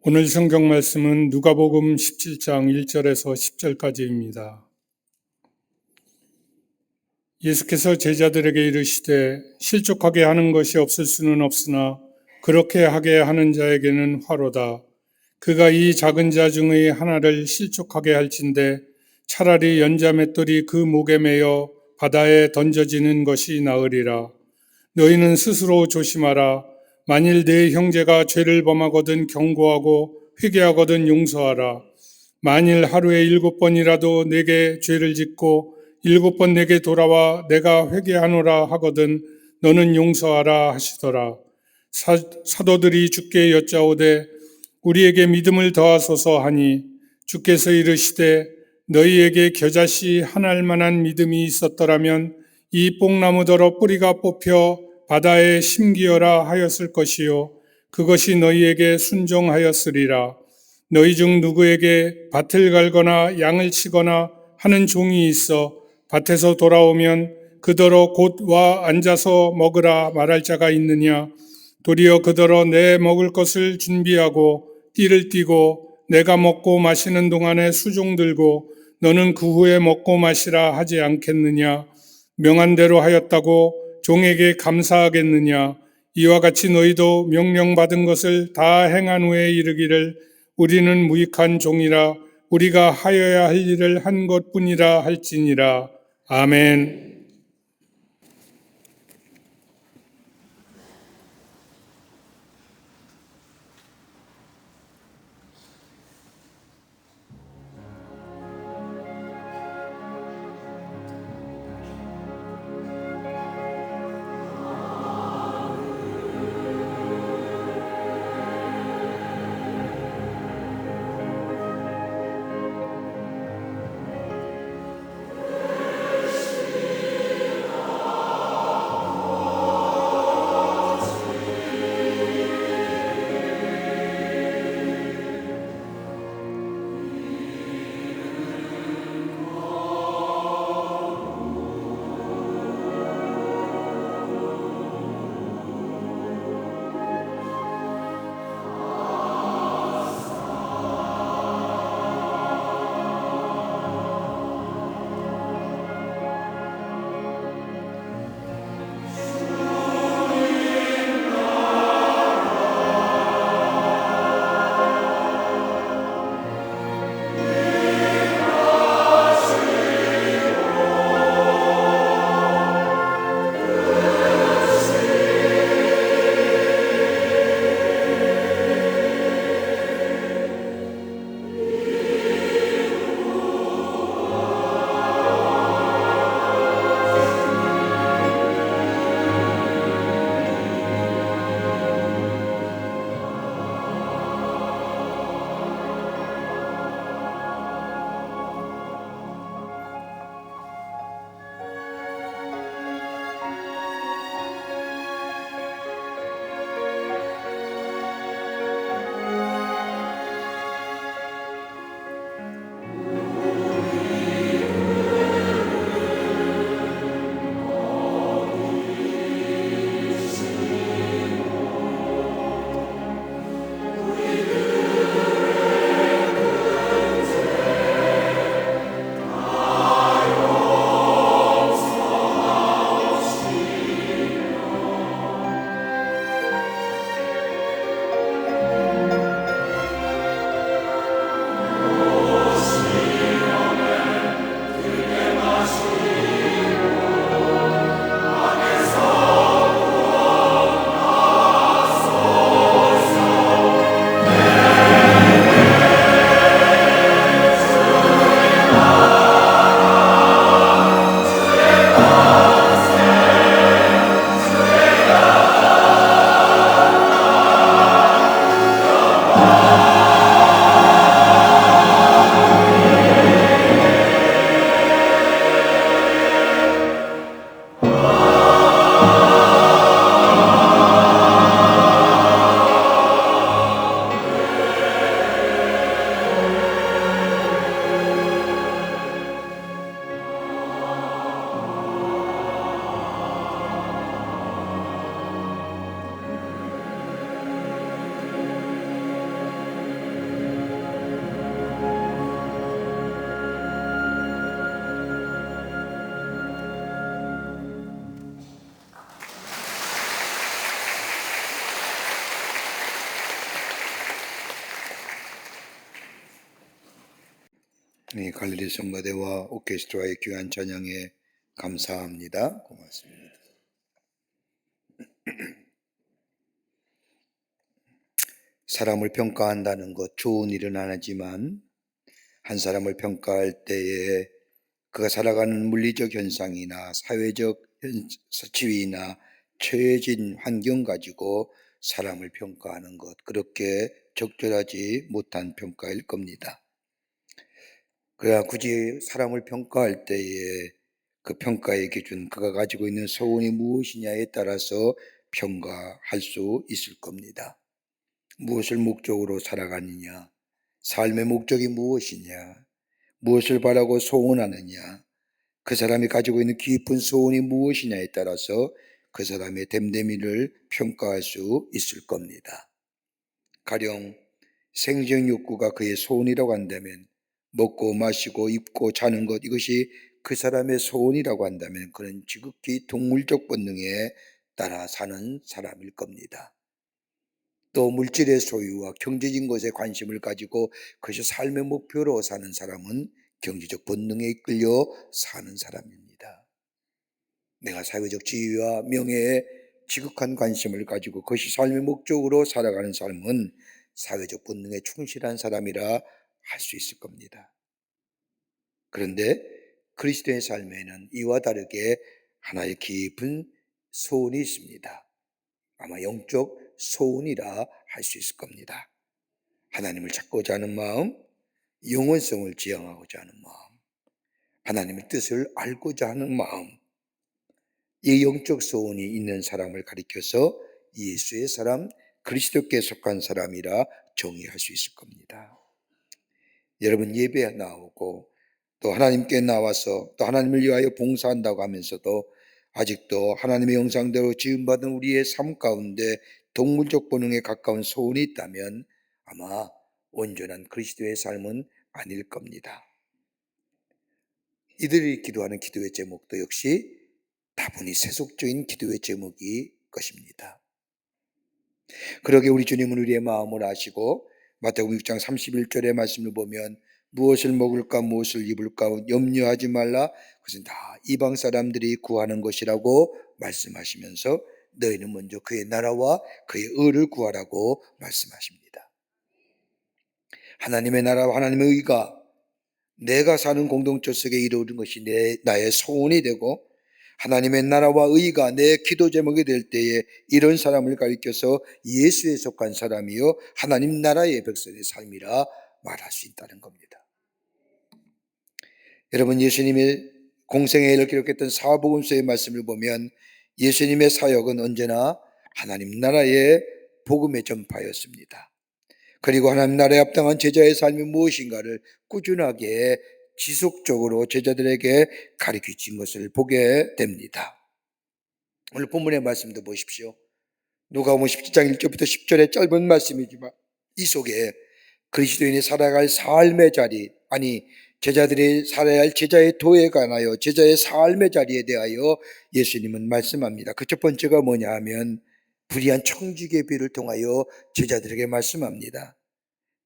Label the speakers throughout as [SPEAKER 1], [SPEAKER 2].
[SPEAKER 1] 오늘 성경 말씀은 누가복음 17장 1절에서 10절까지입니다. 예수께서 제자들에게 이르시되 실족하게 하는 것이 없을 수는 없으나 그렇게 하게 하는 자에게는 화로다. 그가 이 작은 자 중의 하나를 실족하게 할진대 차라리 연자 맷돌이 그 목에 매여 바다에 던져지는 것이 나으리라. 너희는 스스로 조심하라. 만일 네 형제가 죄를 범하거든 경고하고 회개하거든 용서하라. 만일 하루에 7번이라도 내게 죄를 짓고 7번 내게 돌아와 내가 회개하노라 하거든 너는 용서하라 하시더라. 사도들이 주께 여짜오되 우리에게 믿음을 더하소서 하니 주께서 이르시되 너희에게 겨자씨 한 알만한 믿음이 있었더라면 이 뽕나무더러 뿌리가 뽑혀 바다에 심기어라 하였을 것이요 그것이 너희에게 순종하였으리라. 너희 중 누구에게 밭을 갈거나 양을 치거나 하는 종이 있어 밭에서 돌아오면 그더러 곧 와 앉아서 먹으라 말할 자가 있느냐? 도리어 그더러 내 먹을 것을 준비하고 띠를 띠고 내가 먹고 마시는 동안에 수종 들고 너는 그 후에 먹고 마시라 하지 않겠느냐? 명한 대로 하였다고 종에게 감사하겠느냐? 이와 같이 너희도 명령받은 것을 다 행한 후에 이르기를 우리는 무익한 종이라 우리가 하여야 할 일을 한 것뿐이라 할지니라. 아멘.
[SPEAKER 2] 이 갈릴리 성가대와 오케스트라의 귀한 찬양에 감사합니다. 고맙습니다. 사람을 평가한다는 것 좋은 일은 아니지만 한 사람을 평가할 때에 그가 살아가는 물리적 현상이나 사회적 지위나 처해진 환경 가지고 사람을 평가하는 것 그렇게 적절하지 못한 평가일 겁니다. 그래야 굳이 사람을 평가할 때에 그 평가의 기준, 그가 가지고 있는 소원이 무엇이냐에 따라서 평가할 수 있을 겁니다. 무엇을 목적으로 살아가느냐, 삶의 목적이 무엇이냐, 무엇을 바라고 소원하느냐, 그 사람이 가지고 있는 깊은 소원이 무엇이냐에 따라서 그 사람의 됨됨이를 평가할 수 있을 겁니다. 가령 생존 욕구가 그의 소원이라고 한다면, 먹고 마시고 입고 자는 것, 이것이 그 사람의 소원이라고 한다면 그는 지극히 동물적 본능에 따라 사는 사람일 겁니다. 또 물질의 소유와 경제적인 것에 관심을 가지고 그것이 삶의 목표로 사는 사람은 경제적 본능에 이끌려 사는 사람입니다. 내가 사회적 지위와 명예에 지극한 관심을 가지고 그것이 삶의 목적으로 살아가는 삶은 사회적 본능에 충실한 사람이라 할 수 있을 겁니다. 그런데 그리스도의 삶에는 이와 다르게 하나의 깊은 소원이 있습니다. 아마 영적 소원이라 할 수 있을 겁니다. 하나님을 찾고자 하는 마음, 영원성을 지향하고자 하는 마음, 하나님의 뜻을 알고자 하는 마음, 이 영적 소원이 있는 사람을 가리켜서 예수의 사람, 그리스도께 속한 사람이라 정의할 수 있을 겁니다. 여러분 예배에 나오고 또 하나님께 나와서 또 하나님을 위하여 봉사한다고 하면서도 아직도 하나님의 형상대로 지음받은 우리의 삶 가운데 동물적 본능에 가까운 소원이 있다면 아마 온전한 그리스도의 삶은 아닐 겁니다. 이들이 기도하는 기도의 제목도 역시 다분히 세속적인 기도의 제목이 것입니다. 그러게 우리 주님은 우리의 마음을 아시고 마태복음 6장 31절의 말씀을 보면 무엇을 먹을까 무엇을 입을까 염려하지 말라, 그것은 다 이방 사람들이 구하는 것이라고 말씀하시면서 너희는 먼저 그의 나라와 그의 의를 구하라고 말씀하십니다. 하나님의 나라와 하나님의 의가 내가 사는 공동체 속에 이루어진 것이 나의 소원이 되고 하나님의 나라와 의가 내 기도 제목이 될 때에 이런 사람을 가리켜서 예수에 속한 사람이요 하나님 나라의 백성의 삶이라 말할 수 있다는 겁니다. 여러분 예수님의 공생의 일을 기록했던 사복음서의 말씀을 보면 예수님의 사역은 언제나 하나님 나라의 복음의 전파였습니다. 그리고 하나님 나라에 합당한 제자의 삶이 무엇인가를 꾸준하게 지속적으로 제자들에게 가르치신 것을 보게 됩니다. 오늘 본문의 말씀도 보십시오. 누가복음 17장 1절부터 10절의 짧은 말씀이지만 이 속에 그리스도인이 살아갈 삶의 자리, 아니 제자들이 살아야 할 제자의 도에 관하여 제자의 삶의 자리에 대하여 예수님은 말씀합니다. 그 첫 번째가 뭐냐 하면 불의한 청지기의 비를 통하여 제자들에게 말씀합니다.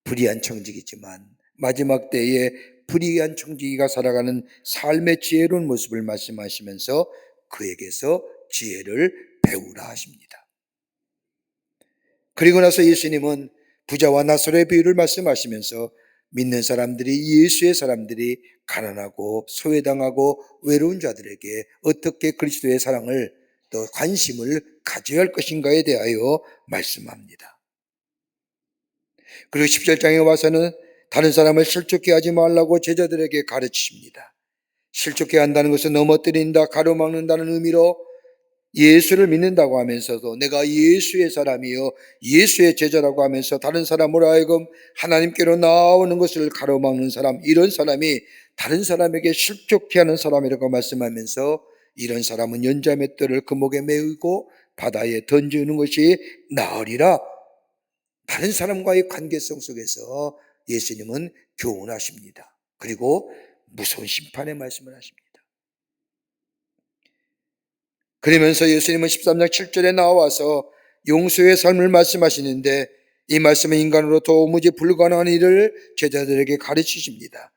[SPEAKER 2] 불의한 청지기지만 마지막 때에 불의한 청지기가 살아가는 삶의 지혜로운 모습을 말씀하시면서 그에게서 지혜를 배우라 하십니다. 그리고 나서 예수님은 부자와 나사로의 비유를 말씀하시면서 믿는 사람들이 예수의 사람들이 가난하고 소외당하고 외로운 자들에게 어떻게 그리스도의 사랑을 또 관심을 가져야 할 것인가에 대하여 말씀합니다. 그리고 17장에 와서는 다른 사람을 실족해 하지 말라고 제자들에게 가르치십니다. 실족해 한다는 것은 넘어뜨린다, 가로막는다는 의미로 예수를 믿는다고 하면서도 내가 예수의 사람이요 예수의 제자라고 하면서 다른 사람으로 하여금 하나님께로 나오는 것을 가로막는 사람, 이런 사람이 다른 사람에게 실족해 하는 사람이라고 말씀하면서 이런 사람은 연자맷돌을 그 목에 메우고 바다에 던지는 것이 나으리라. 다른 사람과의 관계성 속에서 예수님은 교훈하십니다. 그리고 무서운 심판의 말씀을 하십니다. 그러면서 예수님은 13장 7절에 나와서 용서의 삶을 말씀하시는데 이 말씀은 인간으로 도무지 불가능한 일을 제자들에게 가르치십니다.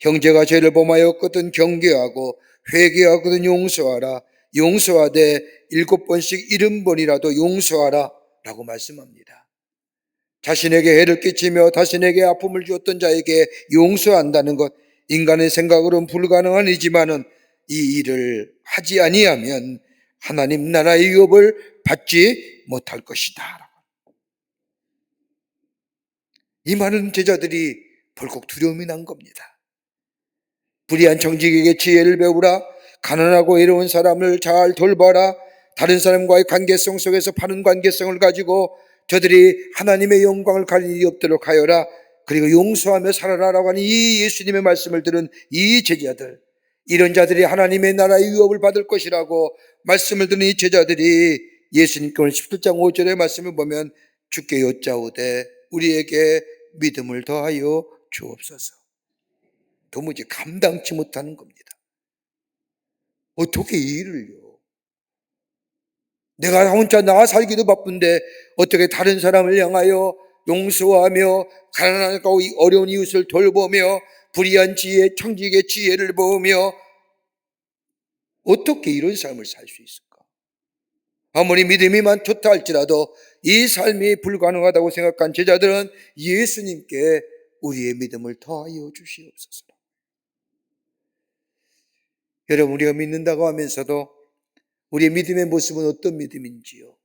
[SPEAKER 2] 형제가 죄를 범하였거든 경계하고 회개하거든 용서하라. 용서하되 7번씩 70번이라도 용서하라 라고 말씀합니다. 자신에게 해를 끼치며 자신에게 아픔을 주었던 자에게 용서한다는 것, 인간의 생각으로는 불가능한 일이지만은 이 일을 하지 아니하면 하나님 나라의 유업을 받지 못할 것이다. 이 많은 제자들이 벌컥 두려움이 난 겁니다. 불의한 정직에게 지혜를 배우라. 가난하고 외로운 사람을 잘 돌봐라. 다른 사람과의 관계성 속에서 바른 관계성을 가지고 저들이 하나님의 영광을 가릴 일이 없도록 하여라. 그리고 용서하며 살아라라고 하는 이 예수님의 말씀을 들은 이 제자들, 이런 자들이 하나님의 나라의 유업을 받을 것이라고 말씀을 듣는 이 제자들이 예수님께 오늘 17장 5절의 말씀을 보면 주께 여짜오되 우리에게 믿음을 더하여 주옵소서. 도무지 감당치 못하는 겁니다. 어떻게 이 일을요? 내가 혼자 나 살기도 바쁜데 어떻게 다른 사람을 향하여 용서하며 가난하고 어려운 이웃을 돌보며 불의한 지혜, 청직의 지혜를 보며 어떻게 이런 삶을 살 수 있을까? 아무리 믿음이 좋다 할지라도 이 삶이 불가능하다고 생각한 제자들은 예수님께 우리의 믿음을 더하여 주시옵소서. 여러분, 우리가 믿는다고 하면서도 우리의 믿음의 모습은 어떤 믿음인지요?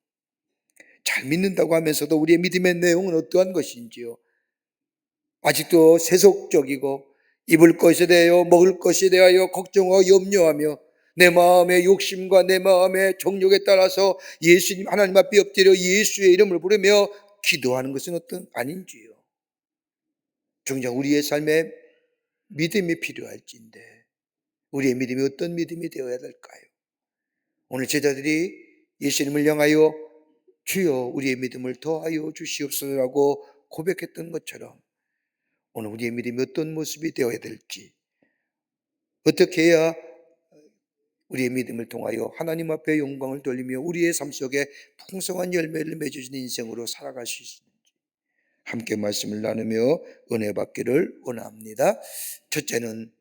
[SPEAKER 2] 잘 믿는다고 하면서도 우리의 믿음의 내용은 어떠한 것인지요? 아직도 세속적이고 입을 것에 대하여 먹을 것에 대하여 걱정하고 염려하며 내 마음의 욕심과 내 마음의 정욕에 따라서 예수님 하나님 앞에 엎드려 예수의 이름을 부르며 기도하는 것은 어떤 아닌지요? 정작 우리의 삶에 믿음이 필요할진데 우리의 믿음이 어떤 믿음이 되어야 될까요? 오늘 제자들이 예수님을 향하여 주여 우리의 믿음을 더하여 주시옵소서라고 고백했던 것처럼 오늘 우리의 믿음이 어떤 모습이 되어야 될지, 어떻게 해야 우리의 믿음을 통하여 하나님 앞에 영광을 돌리며 우리의 삶 속에 풍성한 열매를 맺어주는 인생으로 살아갈 수 있는지 함께 말씀을 나누며 은혜 받기를 원합니다. 첫째는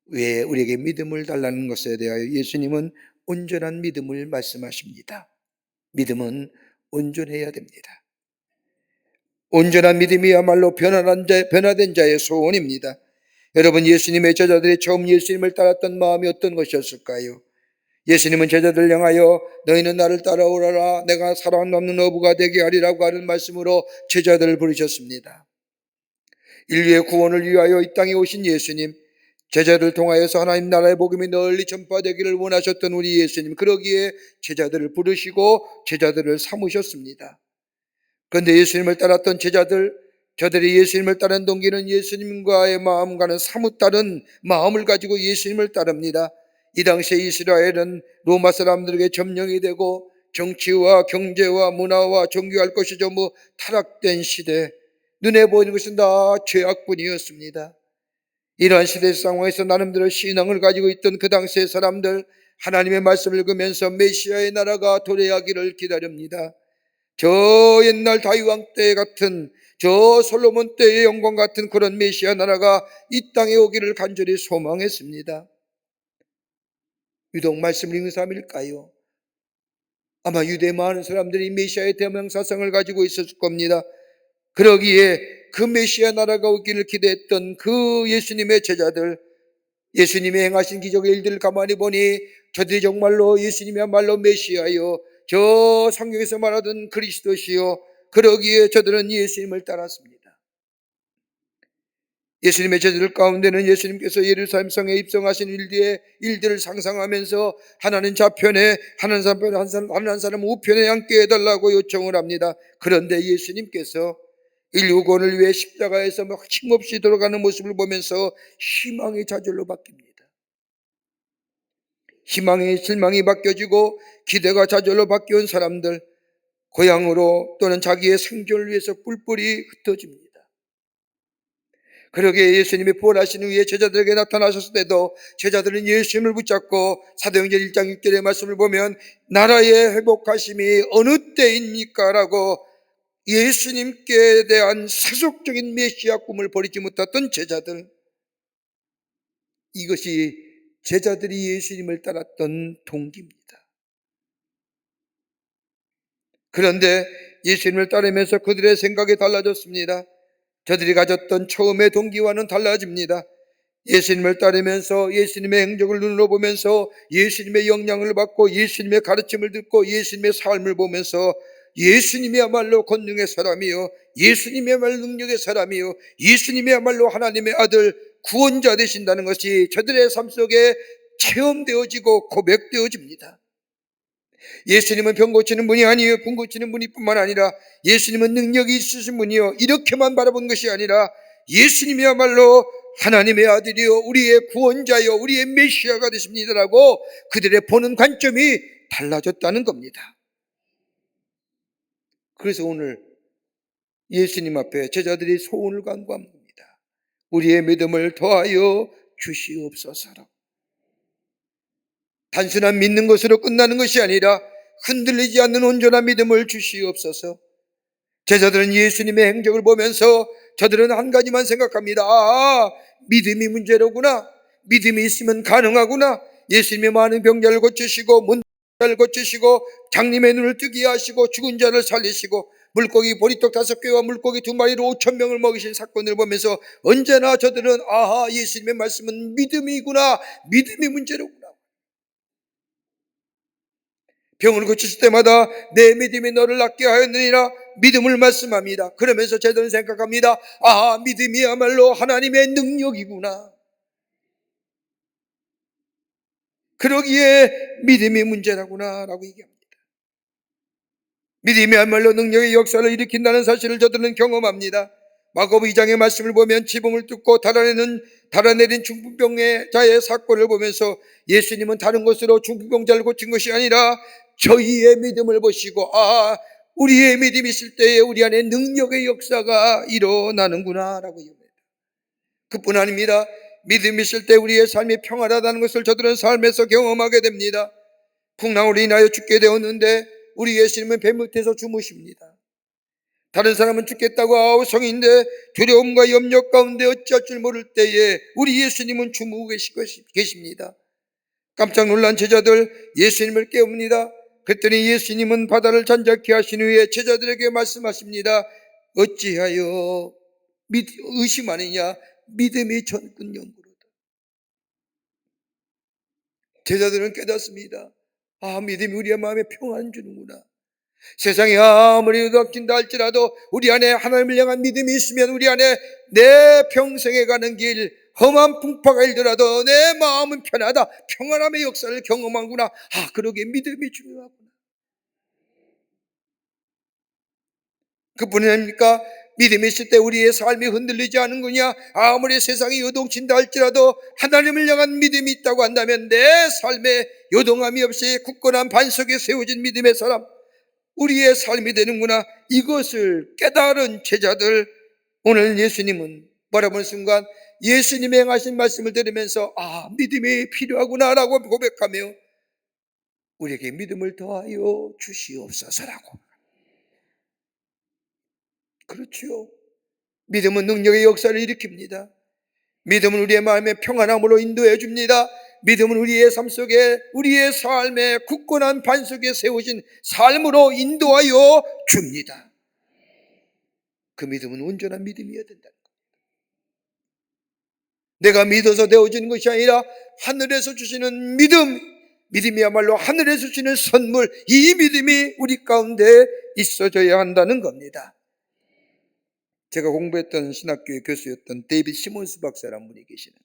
[SPEAKER 2] 왜 우리에게 믿음을 달라는 것에 대하여 예수님은 온전한 믿음을 말씀하십니다. 믿음은 온전해야 됩니다. 온전한 믿음이야말로 변화된 자의 소원입니다. 여러분, 예수님의 제자들이 처음 예수님을 따랐던 마음이 어떤 것이었을까요? 예수님은 제자들 향하여 너희는 나를 따라오라라 내가 살아남는 어부가 되게 하리라고 하는 말씀으로 제자들을 부르셨습니다. 인류의 구원을 위하여 이 땅에 오신 예수님, 제자들을 통하여서 하나님 나라의 복음이 널리 전파되기를 원하셨던 우리 예수님, 그러기에 제자들을 부르시고 제자들을 삼으셨습니다. 그런데 예수님을 따랐던 저들이 예수님을 따른 동기는 예수님과의 마음과는 사뭇 다른 마음을 가지고 예수님을 따릅니다. 이 당시에 이스라엘은 로마 사람들에게 점령이 되고 정치와 경제와 문화와 종교할 것이 전부 타락된 시대, 눈에 보이는 것은 다 죄악뿐이었습니다. 이러한 시대 상황에서 나름대로 신앙을 가지고 있던 그 당시의 사람들, 하나님의 말씀을 읽으면서 메시아의 나라가 도래하기를 기다립니다. 저 옛날 다윗왕 때 같은, 저 솔로몬 때의 영광 같은 그런 메시아 나라가 이 땅에 오기를 간절히 소망했습니다. 유독 말씀을 읽는 사람일까요? 아마 유대 많은 사람들이 메시아의 대명사상을 가지고 있었을 겁니다. 그러기에 그 메시아 나라가 오기를 기대했던 그 예수님의 제자들, 예수님이 행하신 기적의 일들을 가만히 보니 저들이 정말로 예수님이야말로 메시아요, 저 성경에서 말하던 그리스도시요, 그러기에 저들은 예수님을 따랐습니다. 예수님의 제자들 가운데는 예수님께서 예루살렘 성에 입성하신 일들을 상상하면서 하나는 좌편에 한 사람 우편에 앉게 해달라고 요청을 합니다. 그런데 예수님께서 인류 구원을 위해 십자가에서 힘없이 돌아가는 모습을 보면서 희망의 좌절로 바뀝니다. 희망의 실망이 바뀌어지고 기대가 좌절로 바뀌어온 사람들, 고향으로 또는 자기의 생존을 위해서 뿔뿔이 흩어집니다. 그러기에 예수님이 부활하신 후에 제자들에게 나타나셨을 때도 제자들은 예수님을 붙잡고 사도행전 1장 6절의 말씀을 보면 나라의 회복하심이 어느 때입니까? 라고 예수님께 대한 세속적인 메시아 꿈을 버리지 못했던 제자들, 이것이 제자들이 예수님을 따랐던 동기입니다. 그런데 예수님을 따르면서 그들의 생각이 달라졌습니다. 저들이 가졌던 처음의 동기와는 달라집니다. 예수님을 따르면서 예수님의 행적을 눈으로 보면서 예수님의 영향을 받고 예수님의 가르침을 듣고 예수님의 삶을 보면서 예수님이야말로 권능의 사람이요, 예수님이야말로 능력의 사람이요, 예수님이야말로 하나님의 아들 구원자 되신다는 것이 저들의 삶 속에 체험되어지고 고백되어집니다. 예수님은 병 고치는 분이 아니에요. 병 고치는 분이 뿐만 아니라 예수님은 능력이 있으신 분이요, 이렇게만 바라본 것이 아니라 예수님이야말로 하나님의 아들이요, 우리의 구원자요, 우리의 메시아가 되십니다라고 그들의 보는 관점이 달라졌다는 겁니다. 그래서 오늘 예수님 앞에 제자들이 소원을 간구한 겁니다. 우리의 믿음을 더하여 주시옵소서라고. 단순한 믿는 것으로 끝나는 것이 아니라 흔들리지 않는 온전한 믿음을 주시옵소서. 제자들은 예수님의 행적을 보면서 저들은 한 가지만 생각합니다. 믿음이 문제로구나. 믿음이 있으면 가능하구나. 예수님이 많은 병자를 고치시고 문자를 고치시고 장님의 눈을 뜨게 하시고 죽은 자를 살리시고 물고기 보리떡 5개와 물고기 2마리로 5,000명을 먹이신 사건을 보면서 언제나 저들은 예수님의 말씀은 믿음이구나. 믿음이 문제로구나. 병을 고치실 때마다 내 믿음이 너를 낫게 하였느니라 믿음을 말씀합니다. 그러면서 제자들은 생각합니다. 믿음이야말로 하나님의 능력이구나. 그러기에 믿음이 문제라구나 라고 얘기합니다. 믿음이야말로 능력의 역사를 일으킨다는 사실을 저들은 경험합니다. 마가복음 2장의 말씀을 보면 지붕을 뚫고 달아내린 중풍병의 자의 사건을 보면서 예수님은 다른 것으로 중풍병자를 고친 것이 아니라 저희의 믿음을 보시고 우리의 믿음이 있을 때에 우리 안에 능력의 역사가 일어나는구나 라고 얘기합니다. 그뿐 아닙니다. 믿음이 있을 때 우리의 삶이 평안하다는 것을 저들은 삶에서 경험하게 됩니다. 풍랑으로 인하여 죽게 되었는데 우리 예수님은 배 밑에서 주무십니다. 다른 사람은 죽겠다고 성인데 두려움과 염려 가운데 어찌할 줄 모를 때에 우리 예수님은 주무고 계십니다. 깜짝 놀란 제자들 예수님을 깨웁니다. 그랬더니 예수님은 바다를 잔잔케 하신 후에 제자들에게 말씀하십니다. 어찌하여 의심하느냐? 믿음이 전군 연구로다. 제자들은 깨닫습니다. 믿음이 우리의 마음에 평안을 주는구나. 세상이 아무리 어둡긴다 할지라도 우리 안에 하나님을 향한 믿음이 있으면 우리 안에 내 평생에 가는 길 험한 풍파가 일더라도 내 마음은 편하다. 평안함의 역사를 경험하구나. 그러기에 믿음이 중요하구나. 그뿐이 아닙니까? 믿음이 있을 때 우리의 삶이 흔들리지 않는구냐? 아무리 세상이 요동친다 할지라도 하나님을 향한 믿음이 있다고 한다면 내 삶에 요동함이 없이 굳건한 반석에 세워진 믿음의 사람, 우리의 삶이 되는구나. 이것을 깨달은 제자들, 오늘 예수님은 바라보는 순간 예수님의 행하신 말씀을 들으면서 믿음이 필요하구나 라고 고백하며 우리에게 믿음을 더하여 주시옵소서라고. 그렇죠. 믿음은 능력의 역사를 일으킵니다. 믿음은 우리의 마음에 평안함으로 인도해 줍니다. 믿음은 우리의 삶 속에 우리의 삶에 굳건한 반석에 세워진 삶으로 인도하여 줍니다. 그 믿음은 온전한 믿음이어야 된다는 겁니다. 내가 믿어서 되어지는 것이 아니라 하늘에서 주시는 믿음이야말로 하늘에서 주시는 선물, 이 믿음이 우리 가운데 있어져야 한다는 겁니다. 제가 공부했던 신학교의 교수였던 데이비드 시몬스 박사라는 분이 계시는데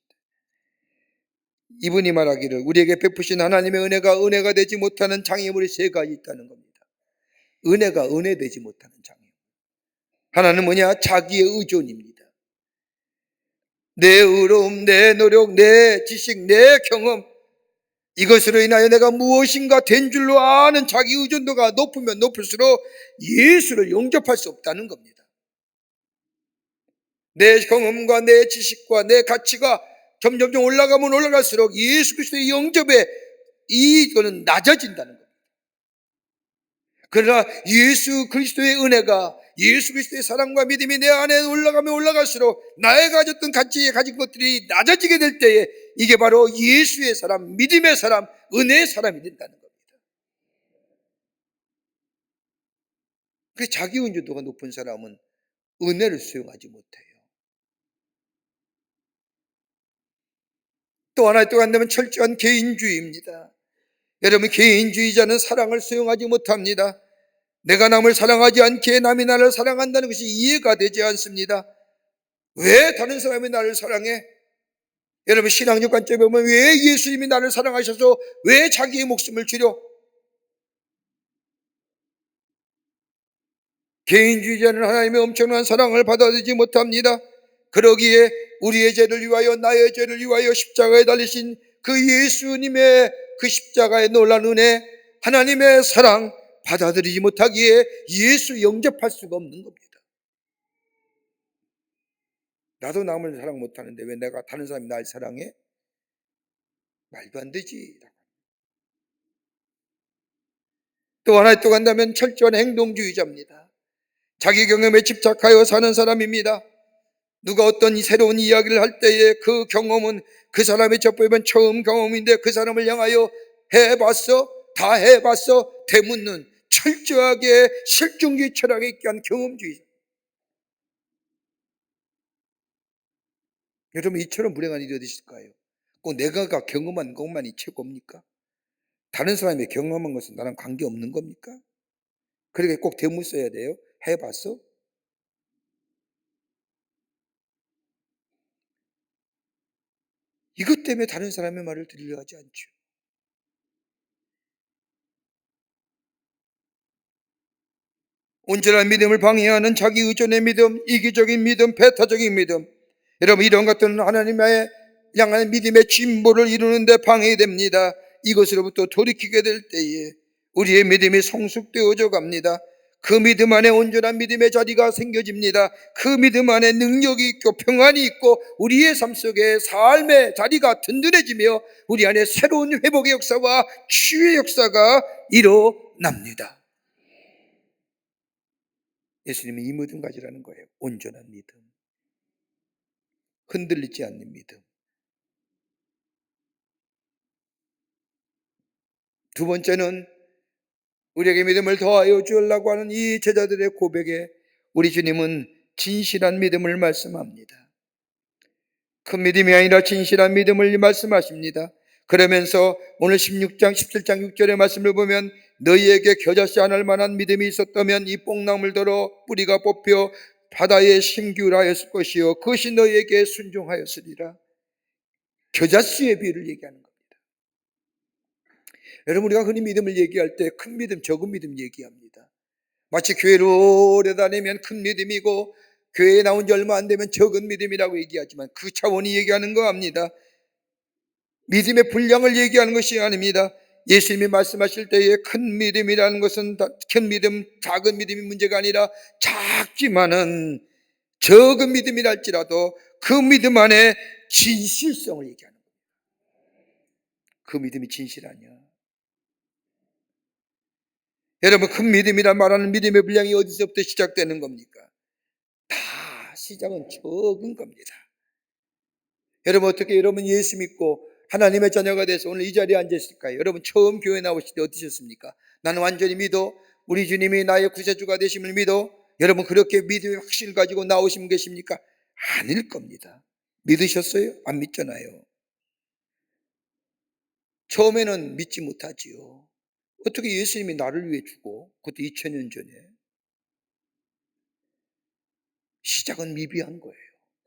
[SPEAKER 2] 이분이 말하기를 우리에게 베푸신 하나님의 은혜가 되지 못하는 장애물이 3가지 있다는 겁니다. 은혜가 은혜되지 못하는 장애물. 하나는 뭐냐? 자기의 의존입니다. 내 의로움, 내 노력, 내 지식, 내 경험, 이것으로 인하여 내가 무엇인가 된 줄로 아는 자기 의존도가 높으면 높을수록 예수를 영접할 수 없다는 겁니다. 내 경험과 내 지식과 내 가치가 점점 올라가면 올라갈수록 예수 그리스도의 영접에 이거는 낮아진다는 겁니다. 그러나 예수 그리스도의 은혜가 예수 그리스도의 사랑과 믿음이 내 안에 올라가면 올라갈수록 나의 가졌던 가진 것들이 낮아지게 될 때에 이게 바로 예수의 사람, 믿음의 사람, 은혜의 사람이 된다는 겁니다. 그 자기 의존도가 높은 사람은 은혜를 수용하지 못해요. 또 하나 또 한다면 철저한 개인주의입니다. 여러분, 개인주의자는 사랑을 수용하지 못합니다. 내가 남을 사랑하지 않기에 남이 나를 사랑한다는 것이 이해가 되지 않습니다. 왜 다른 사람이 나를 사랑해? 여러분, 신앙적 관점에 보면 왜 예수님이 나를 사랑하셔서 왜 자기의 목숨을 주려? 개인주의자는 하나님의 엄청난 사랑을 받아들이지 못합니다. 그러기에 우리의 죄를 위하여, 나의 죄를 위하여 십자가에 달리신 그 예수님의 그 십자가의 놀라운 은혜, 하나님의 사랑 받아들이지 못하기에 예수 영접할 수가 없는 겁니다. 나도 남을 사랑 못하는데 왜 내가 다른 사람이 날 사랑해? 말도 안 되지. 또 하나 또 간다면 철저한 행동주의자입니다. 자기 경험에 집착하여 사는 사람입니다. 누가 어떤 새로운 이야기를 할 때에 그 경험은 그 사람이 접해본 처음 경험인데 그 사람을 향하여 해봤어? 다 해봤어? 되묻는 철저하게 실증주의 철학에 있게 한 경험주의자. 여러분, 이처럼 불행한 일이 어디 있을까요? 꼭 내가 경험한 것만이 최고입니까? 다른 사람이 경험한 것은 나랑 관계없는 겁니까? 그러니까 꼭 되묻어야 돼요? 해봤어? 이것 때문에 다른 사람의 말을 들으려 하지 않죠. 온전한 믿음을 방해하는 자기 의존의 믿음, 이기적인 믿음, 배타적인 믿음. 여러분, 이런 것들은 하나님의 향한 믿음의 진보를 이루는데 방해됩니다. 이것으로부터 돌이키게 될 때에 우리의 믿음이 성숙되어져 갑니다. 그 믿음 안에 온전한 믿음의 자리가 생겨집니다. 그 믿음 안에 능력이 있고 평안이 있고 우리의 삶 속에 삶의 자리가 든든해지며 우리 안에 새로운 회복의 역사와 치유의 역사가 일어납니다. 예수님이 이 믿음 가지라는 거예요. 온전한 믿음, 흔들리지 않는 믿음. 두 번째는 우리에게 믿음을 더하여 주려고 하는 이 제자들의 고백에 우리 주님은 진실한 믿음을 말씀합니다. 큰 믿음이 아니라 진실한 믿음을 말씀하십니다. 그러면서 오늘 16장 17장 6절의 말씀을 보면 너희에게 겨자씨 않을 만한 믿음이 있었다면 이 뽕나물더러 뿌리가 뽑혀 바다에 심기울하였을 것이요 그것이 너희에게 순종하였으리라. 겨자씨의 비유를 얘기하는 겁니다. 여러분, 우리가 흔히 믿음을 얘기할 때 큰 믿음, 적은 믿음 얘기합니다. 마치 교회를 오래 다니면 큰 믿음이고 교회에 나온 지 얼마 안 되면 적은 믿음이라고 얘기하지만 그 차원이 얘기하는 거 압니다. 믿음의 분량을 얘기하는 것이 아닙니다. 예수님이 말씀하실 때에 큰 믿음이라는 것은 큰 믿음, 작은 믿음이 문제가 아니라 작지만은 적은 믿음이라 할지라도 그 믿음 안에 진실성을 얘기하는 겁니다. 그 믿음이 진실하냐? 여러분, 큰 믿음이라 말하는 믿음의 분량이 어디서부터 시작되는 겁니까? 다 시작은 적은 겁니다. 여러분, 어떻게 여러분 예수 믿고 하나님의 자녀가 돼서 오늘 이 자리에 앉아 있을까요? 여러분, 처음 교회 나오실 때 어떠셨습니까? 나는 완전히 믿어. 우리 주님이 나의 구세주가 되심을 믿어. 여러분, 그렇게 믿음의 확신을 가지고 나오신 계십니까? 아닐 겁니다. 믿으셨어요? 안 믿잖아요. 처음에는 믿지 못하지요. 어떻게 예수님이 나를 위해 주고, 그것도 2000년 전에. 시작은 미비한 거예요.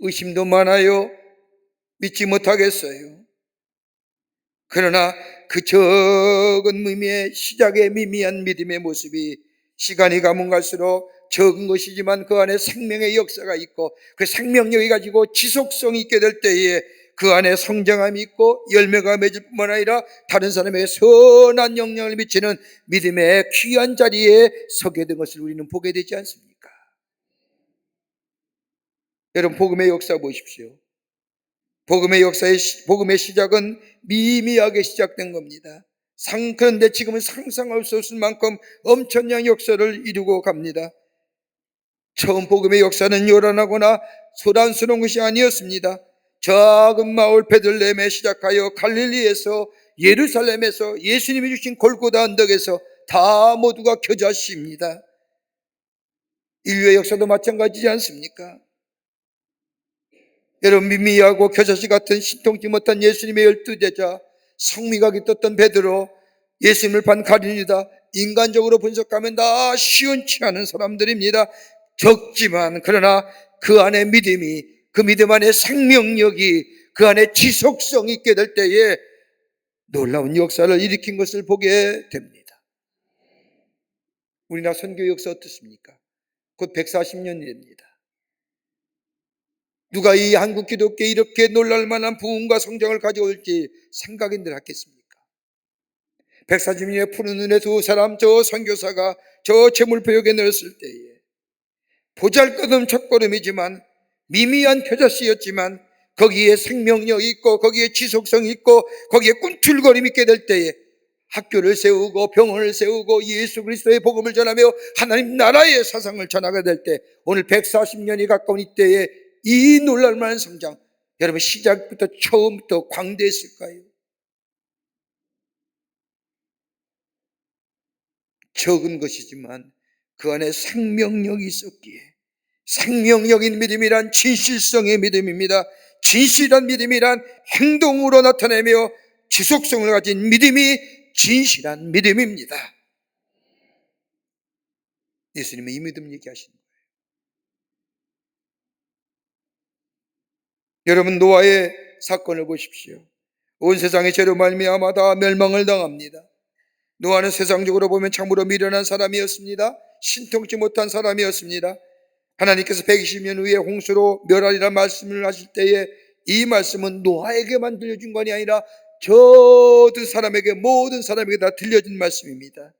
[SPEAKER 2] 의심도 많아요. 믿지 못하겠어요. 그러나 그 적은 의미의 시작의 미미한 믿음의 모습이 시간이 가면 갈수록 적은 것이지만 그 안에 생명의 역사가 있고 그 생명력이 가지고 지속성이 있게 될 때에 그 안에 성장함이 있고 열매가 맺을 뿐만 아니라 다른 사람에게 선한 영향을 미치는 믿음의 귀한 자리에 서게 된 것을 우리는 보게 되지 않습니까? 여러분, 복음의 역사 보십시오. 복음의 시작은 미미하게 시작된 겁니다. 그런데 지금은 상상할 수 없을 만큼 엄청난 역사를 이루고 갑니다. 처음 복음의 역사는 요란하거나 소란스러운 것이 아니었습니다. 작은 마을 베들레헴에 시작하여 갈릴리에서, 예루살렘에서, 예수님이 주신 골고다 언덕에서 다 모두가 겨자씨입니다. 인류의 역사도 마찬가지지 않습니까? 여러분, 미미하고 겨자씨 같은 신통치 못한 예수님의 12제자, 성미가 떴던 베드로, 예수님을 판 갈릴리다, 인간적으로 분석하면 다 시원치 않은 사람들입니다. 적지만 그러나 그 안에 믿음이, 그 믿음 안에 생명력이, 그 안에 지속성이 있게 될 때에 놀라운 역사를 일으킨 것을 보게 됩니다. 우리나라 선교 역사 어떻습니까? 곧 140년이 됩니다. 누가 이 한국 기독교에 이렇게 놀랄 만한 부흥과 성장을 가져올지 생각인들 하겠습니까? 140년의 푸른 눈의 두 사람, 저 선교사가 저 제물표역에 넣었을 때에 보잘것없는 첫걸음이지만, 미미한 겨자씨였지만 거기에 생명력이 있고 거기에 지속성이 있고 거기에 꿈틀거림이 있게 될 때에 학교를 세우고 병원을 세우고 예수 그리스도의 복음을 전하며 하나님 나라의 사상을 전하게 될 때, 오늘 140년이 가까운 이때에 이 놀랄만한 성장, 여러분 시작부터 처음부터 광대했을까요? 적은 것이지만 그 안에 생명력이 있었기에, 생명력인 믿음이란 진실성의 믿음입니다. 진실한 믿음이란 행동으로 나타내며 지속성을 가진 믿음이 진실한 믿음입니다. 예수님은 이 믿음 얘기하시는 거예요. 여러분, 노아의 사건을 보십시오. 온 세상의 죄로 말미암아 다 멸망을 당합니다. 노아는 세상적으로 보면 참으로 미련한 사람이었습니다. 신통치 못한 사람이었습니다. 하나님께서 120년 후에 홍수로 멸하리라 말씀을 하실 때에 이 말씀은 노아에게만 들려준 것이 아니라 모든 사람에게 다 들려진 말씀입니다.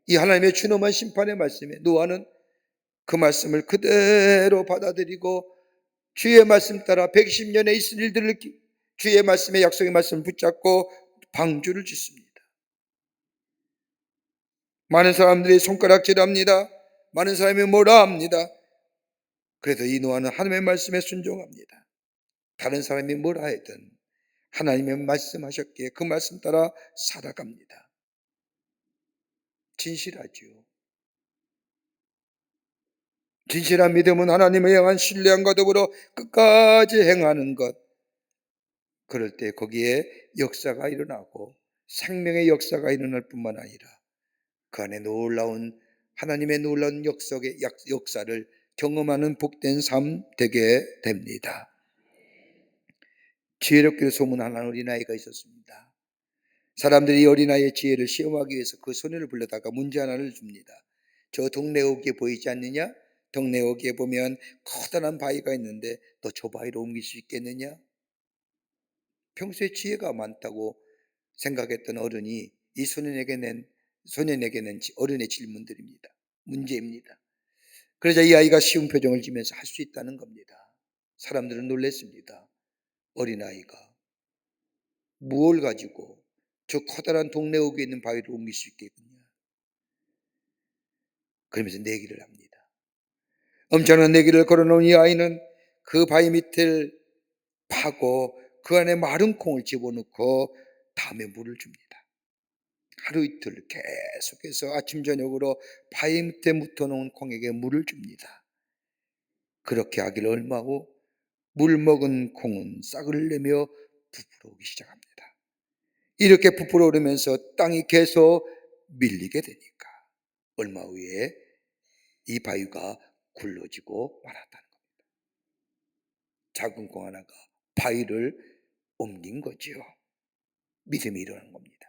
[SPEAKER 2] 이 하나님의 준엄한 심판의 말씀에 노아는 그 말씀을 그대로 받아들이고 주의 말씀 따라 120년에 있을 일들을, 주의 말씀의 약속의 말씀을 붙잡고 방주를 짓습니다. 많은 사람들이 손가락질합니다. 많은 사람이 뭐라 합니다. 그래도 이 노아는 하나님의 말씀에 순종합니다. 다른 사람이 뭐라 하든 하나님의 말씀하셨기에 그 말씀 따라 살아갑니다. 진실하지요. 진실한 믿음은 하나님을 향한 신뢰함과 더불어 끝까지 행하는 것. 그럴 때 거기에 역사가 일어나고 생명의 역사가 일어날 뿐만 아니라 그 안에 하나님의 놀라운 역사를 경험하는 복된 삶 되게 됩니다. 지혜롭게 소문하는 어린아이가 있었습니다. 사람들이 이 어린아이의 지혜를 시험하기 위해서 그 소년을 불러다가 문제 하나를 줍니다. 저 동네 오기에 보이지 않느냐? 동네 오기에 보면 커다란 바위가 있는데 너 저 바위로 옮길 수 있겠느냐? 평소에 지혜가 많다고 생각했던 어른이 이 소년에게 낸 어른의 질문들입니다. 문제입니다. 그러자 이 아이가 쉬운 표정을 지면서 할 수 있다는 겁니다. 사람들은 놀랐습니다. 어린아이가 무엇을 가지고 저 커다란 동네 옥에 있는 바위를 옮길 수 있겠느냐. 그러면서 내기를 합니다. 엄청난 내기를 걸어놓은 이 아이는 그 바위 밑을 파고 그 안에 마른 콩을 집어넣고 다음에 물을 줍니다. 하루 이틀 계속해서 아침 저녁으로 바위 밑에 묻어놓은 콩에게 물을 줍니다. 그렇게 하길 얼마 후 물 먹은 콩은 싹을 내며 부풀어 오기 시작합니다. 이렇게 부풀어 오르면서 땅이 계속 밀리게 되니까 얼마 후에 이 바위가 굴러지고 말았다는 겁니다. 작은 콩 하나가 바위를 옮긴 거지요. 믿음이 일어난 겁니다.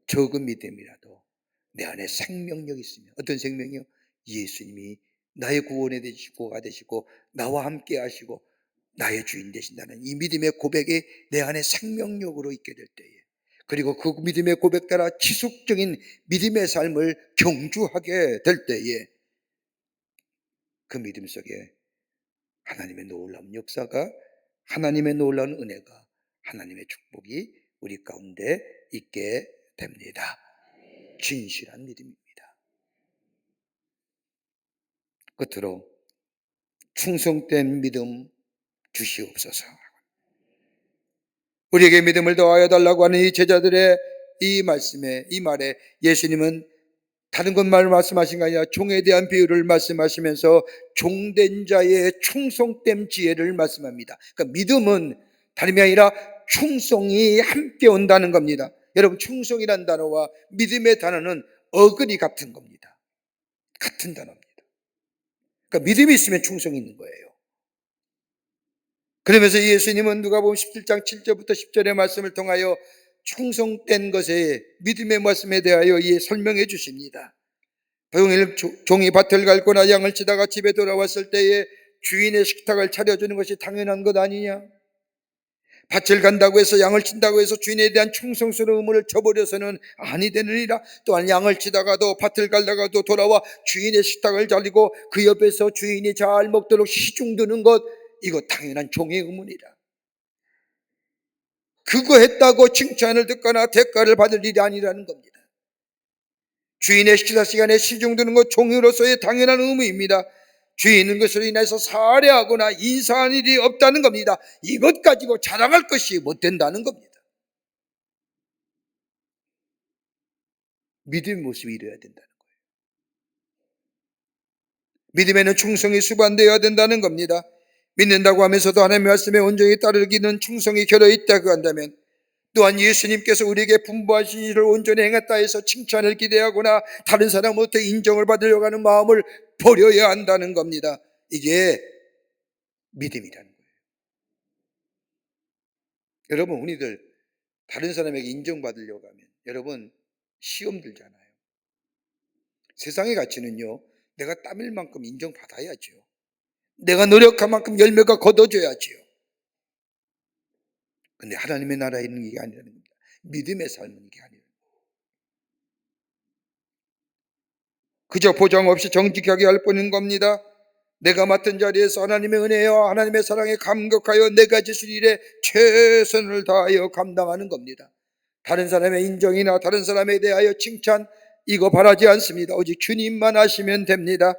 [SPEAKER 2] 적은 믿음이라도 내 안에 생명력이 있으면, 어떤 생명이요? 예수님이 나의 구원에 구가 되시고 나와 함께 하시고 나의 주인 되신다는 이 믿음의 고백이 내 안에 생명력으로 있게 될 때에, 그리고 그 믿음의 고백 따라 지속적인 믿음의 삶을 경주하게 될 때에 그 믿음 속에 하나님의 놀라운 역사가, 하나님의 놀라운 은혜가, 하나님의 축복이 우리 가운데 있게 됩니다. 진실한 믿음입니다. 끝으로 충성된 믿음 주시옵소서. 우리에게 믿음을 더하여 달라고 하는 이 제자들의 이 말씀에, 이 말에 예수님은 다른 것만 말씀하신 게 아니라 종에 대한 비유를 말씀하시면서 종된 자의 충성됨 지혜를 말씀합니다. 그러니까 믿음은 다름이 아니라 충성이 함께 온다는 겁니다. 여러분, 충성이란 단어와 믿음의 단어는 어근이 같은 겁니다. 같은 단어입니다. 그러니까 믿음이 있으면 충성이 있는 거예요. 그러면서 예수님은 누가복음 17장 7절부터 10절의 말씀을 통하여 충성된 것에 믿음의 말씀에 대하여 설명해 주십니다. 동일 종이 밭을 갈거나 양을 치다가 집에 돌아왔을 때에 주인의 식탁을 차려주는 것이 당연한 것 아니냐? 밭을 간다고 해서 양을 친다고 해서 주인에 대한 충성스러운 의무를 저버려서는 아니 되느니라. 또한 양을 치다가도 밭을 갈다가도 돌아와 주인의 식탁을 차리고 그 옆에서 주인이 잘 먹도록 시중 드는 것, 이거 당연한 종의 의무니라. 그거 했다고 칭찬을 듣거나 대가를 받을 일이 아니라는 겁니다. 주인의 식사 시간에 시중 드는 것 종으로서의 당연한 의무입니다. 주인은 것으로 인해서 살해하거나 인사한 일이 없다는 겁니다. 이것 가지고 자랑할 것이 못 된다는 겁니다. 믿음의 모습이 이래야 된다는 거예요. 믿음에는 충성이 수반되어야 된다는 겁니다. 믿는다고 하면서도 하나님의 말씀에 온전히 따르기는 충성이 결여 있다고 한다면, 또한 예수님께서 우리에게 분부하신 일을 온전히 행했다 해서 칭찬을 기대하거나 다른 사람으로부터 인정을 받으려고 하는 마음을 버려야 한다는 겁니다. 이게 믿음이라는 거예요. 여러분, 우리들 다른 사람에게 인정받으려고 하면 여러분 시험 들잖아요. 세상의 가치는요, 내가 땀일 만큼 인정받아야죠. 내가 노력한 만큼 열매가 거둬져야지요. 근데 하나님의 나라에 있는 게 아니라는 겁니다. 믿음의 삶은 이게 아니에요. 그저 보장 없이 정직하게 할 뿐인 겁니다. 내가 맡은 자리에서 하나님의 은혜와 하나님의 사랑에 감격하여 내가 지실 일에 최선을 다하여 감당하는 겁니다. 다른 사람의 인정이나 다른 사람에 대하여 칭찬, 이거 바라지 않습니다. 오직 주님만 하시면 됩니다.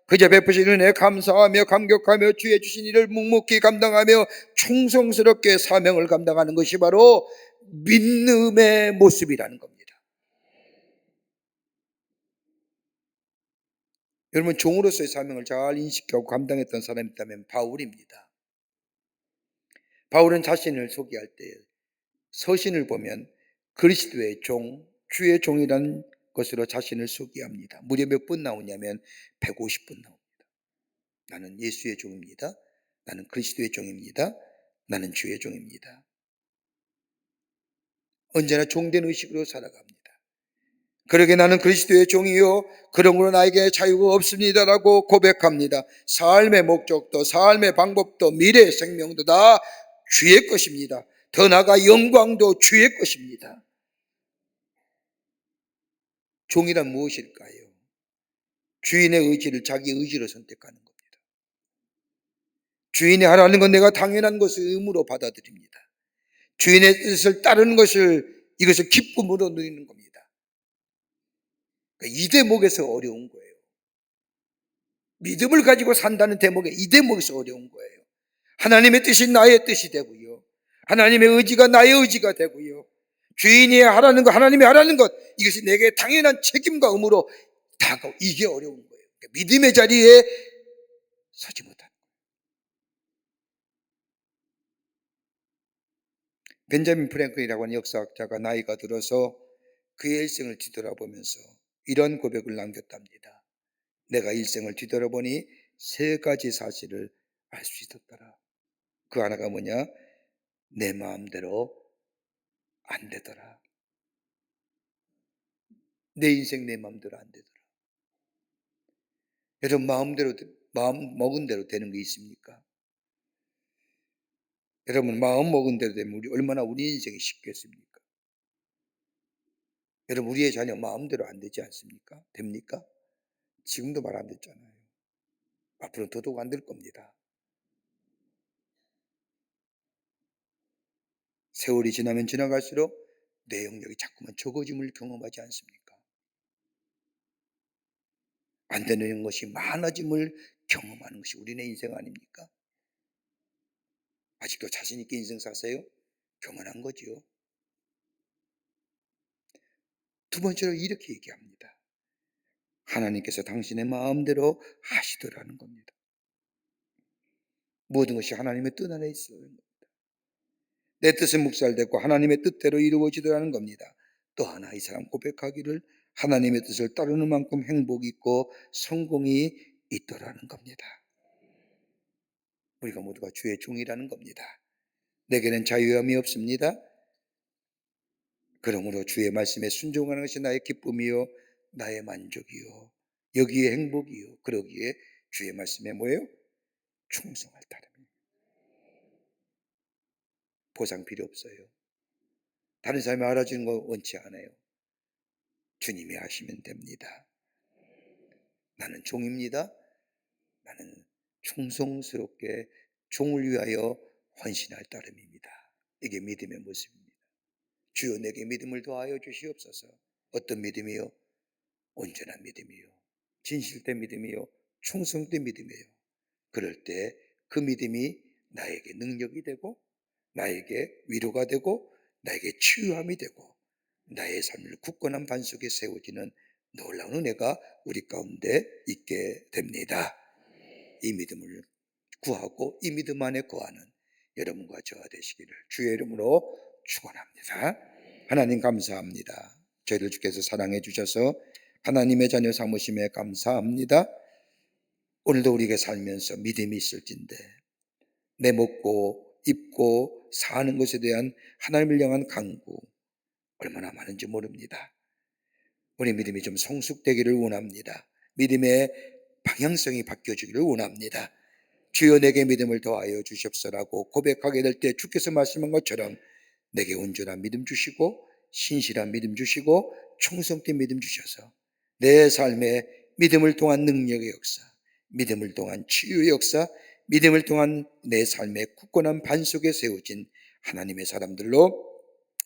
[SPEAKER 2] 그저 베푸신 은혜에 감사하며 감격하며 주의 주신 일을 묵묵히 감당하며 충성스럽게 사명을 감당하는 것이 바로 믿음의 모습이라는 겁니다. 여러분, 종으로서의 사명을 잘 인식하고 감당했던 사람이 있다면 바울입니다. 바울은 자신을 소개할 때 서신을 보면 그리스도의 종, 주의 종이라는 것으로 자신을 소개합니다. 무려 몇 번 나오냐면 150번 나옵니다. 나는 예수의 종입니다. 나는 그리스도의 종입니다. 나는 주의 종입니다. 언제나 종된 의식으로 살아갑니다. 그러게 나는 그리스도의 종이요 그러므로 나에게 자유가 없습니다라고 고백합니다. 삶의 목적도 삶의 방법도 미래의 생명도 다 주의 것입니다. 더 나아가 영광도 주의 것입니다. 종이란 무엇일까요? 주인의 의지를 자기 의지로 선택하는 겁니다. 주인이 하라는 건 내가 당연한 것을 의무로 받아들입니다. 주인의 뜻을 따르는 이것을 기쁨으로 누리는 겁니다. 그러니까 이 대목에서 어려운 거예요. 믿음을 가지고 산다는 대목에 이 대목에서 어려운 거예요. 하나님의 뜻이 나의 뜻이 되고요. 하나님의 의지가 나의 의지가 되고요. 주인이 하라는 것, 하나님이 하라는 것, 이것이 내게 당연한 책임과 의무로 다가오고, 이게 어려운 거예요. 그러니까 믿음의 자리에 서지 못하는 거예요. 벤자민 프랭클이라고 하는 역사학자가 나이가 들어서 그의 일생을 뒤돌아보면서 이런 고백을 남겼답니다. 내가 일생을 뒤돌아보니 세 가지 사실을 알 수 있었더라. 그 하나가 뭐냐? 내 마음대로 안 되더라. 내 인생 내 마음대로 안 되더라. 여러분, 마음 먹은 대로 되는 게 있습니까? 여러분, 마음 먹은 대로 되면 얼마나 우리 인생이 쉽겠습니까? 여러분, 우리의 자녀 마음대로 안 되지 않습니까? 됩니까? 지금도 말 안 됐잖아요. 앞으로 더더욱 안 될 겁니다. 세월이 지나면 지나갈수록 내 영역이 자꾸만 적어짐을 경험하지 않습니까? 안 되는 것이 많아짐을 경험하는 것이 우리네 인생 아닙니까? 아직도 자신 있게 인생 사세요? 경건한 거지요. 두 번째로 이렇게 얘기합니다. 하나님께서 당신의 마음대로 하시더라는 겁니다. 모든 것이 하나님의 뜻 안에 있어요. 내 뜻은 묵살됐고 하나님의 뜻대로 이루어지더라는 겁니다. 또 하나 이 사람 고백하기를 하나님의 뜻을 따르는 만큼 행복이 있고 성공이 있더라는 겁니다. 우리가 모두가 주의 종이라는 겁니다. 내게는 자유함이 없습니다. 그러므로 주의 말씀에 순종하는 것이 나의 기쁨이요 나의 만족이요 여기에 행복이요 그러기에 주의 말씀에 뭐예요? 충성할 따름입니다. 보상 필요 없어요. 다른 사람이 알아주는 거 원치 않아요. 주님이 하시면 됩니다. 나는 종입니다. 나는 충성스럽게 종을 위하여 헌신할 따름입니다. 이게 믿음의 모습입니다. 주여 내게 믿음을 더하여 주시옵소서. 어떤 믿음이요? 온전한 믿음이요, 진실된 믿음이요, 충성된 믿음이에요. 그럴 때 그 믿음이 나에게 능력이 되고 나에게 위로가 되고 나에게 치유함이 되고 나의 삶을 굳건한 반석에 세워지는 놀라운 은혜가 우리 가운데 있게 됩니다. 이 믿음을 구하고 이 믿음 안에 거하는 여러분과 저와 되시기를 주의 이름으로 축원합니다. 하나님 감사합니다. 저희를 주께서 사랑해 주셔서 하나님의 자녀 삼으심에 감사합니다. 오늘도 우리에게 살면서 믿음이 있을진데 내 먹고 입고 사는 것에 대한 하나님을 향한 간구 얼마나 많은지 모릅니다. 우리 믿음이 좀 성숙되기를 원합니다. 믿음의 방향성이 바뀌어지기를 원합니다. 주여 내게 믿음을 더하여 주시옵소서라고 고백하게 될 때 주께서 말씀한 것처럼 내게 온전한 믿음 주시고 신실한 믿음 주시고 충성된 믿음 주셔서 내 삶에 믿음을 통한 능력의 역사, 믿음을 통한 치유의 역사, 믿음을 통한 내 삶의 굳건한 반석에 세워진 하나님의 사람들로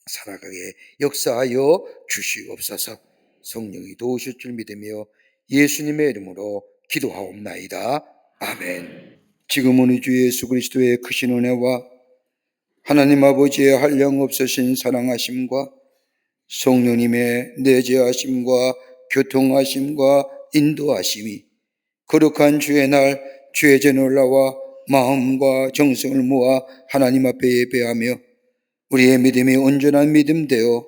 [SPEAKER 2] 살아가게 역사하여 주시옵소서. 성령이 도우실 줄 믿으며 예수님의 이름으로 기도하옵나이다. 아멘. 지금은 우리 주 예수 그리스도의 크신 은혜와 하나님 아버지의 한량없으신 사랑하심과 성령님의 내재하심과 교통하심과 인도하심이 거룩한 주의 날 주의 전에 올라와 마음과 정성을 모아 하나님 앞에 예배하며 우리의 믿음이 온전한 믿음 되어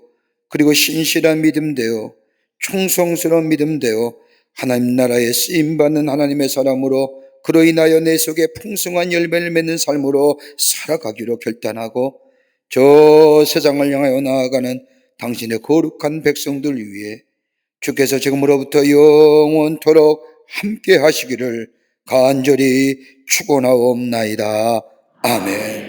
[SPEAKER 2] 그리고 신실한 믿음 되어 충성스러운 믿음 되어 하나님 나라에 쓰임받는 하나님의 사람으로 그로 인하여 내 속에 풍성한 열매를 맺는 삶으로 살아가기로 결단하고 저 세상을 향하여 나아가는 당신의 거룩한 백성들 위해 주께서 지금으로부터 영원토록 함께 하시기를 간절히 축원하옵나이다. 아멘.